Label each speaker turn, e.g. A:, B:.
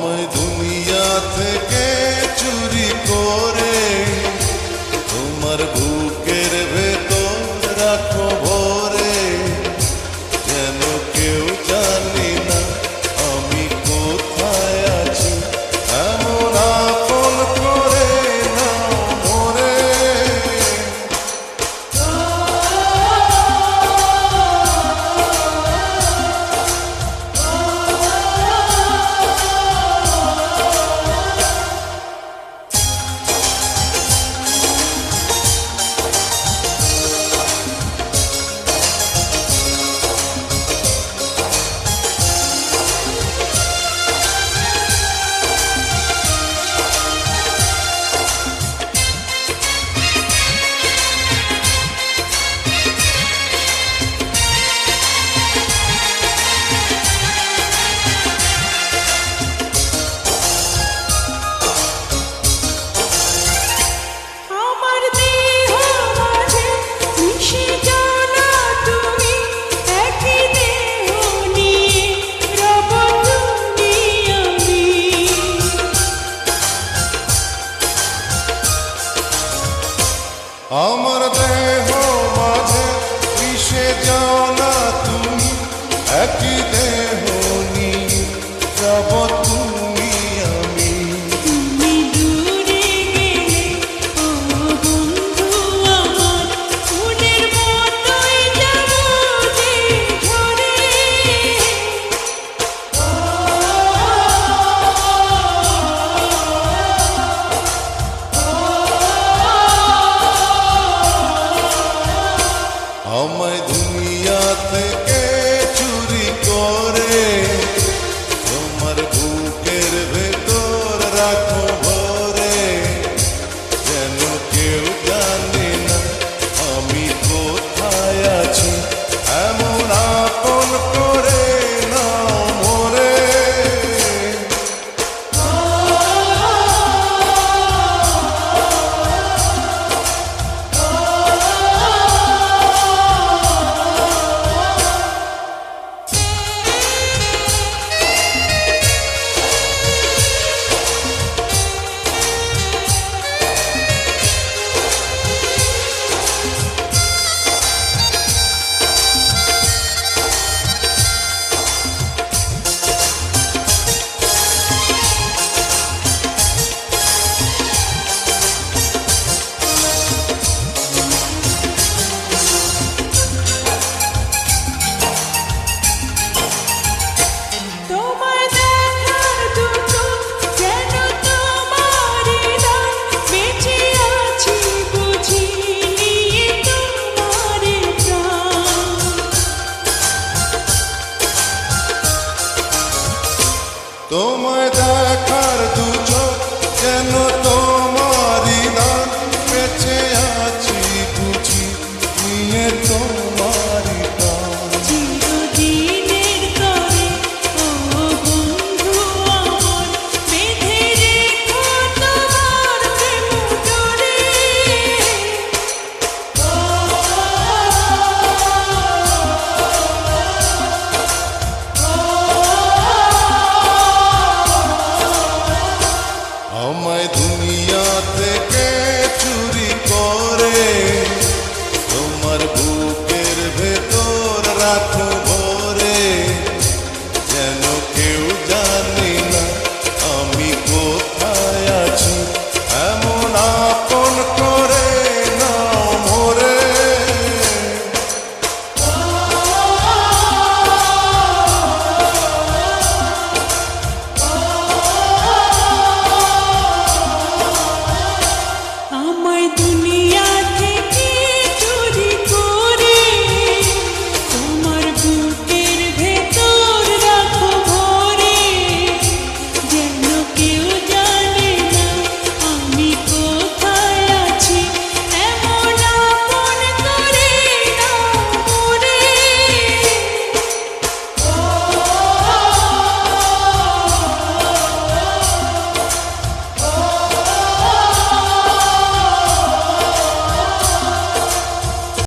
A: আমায় দুনিয়া থেকে চুরি করে তোমার বুকের ভেতর রাখো ভরে, যেন কেউ জানি না আমি কোথায় আছি, এমন আপন করে না মরে। আমার দেহ মাঝে মিশে যাও না তুমি, একই দেহ নিয়ে যাব তুমি আমি।
B: তুমি দূরে গেলে ও বন্ধু আমার, ফুলের মতোই যাব যে ঝরে।
A: আমায় দুনিয়া থেকে চুরি করে তোমার বুকের ভেতর রাখো ভরে, যেন কেউ জানে না আমি কোথায় আছি, এমন আপন করে না মরে। তোমায় দেখার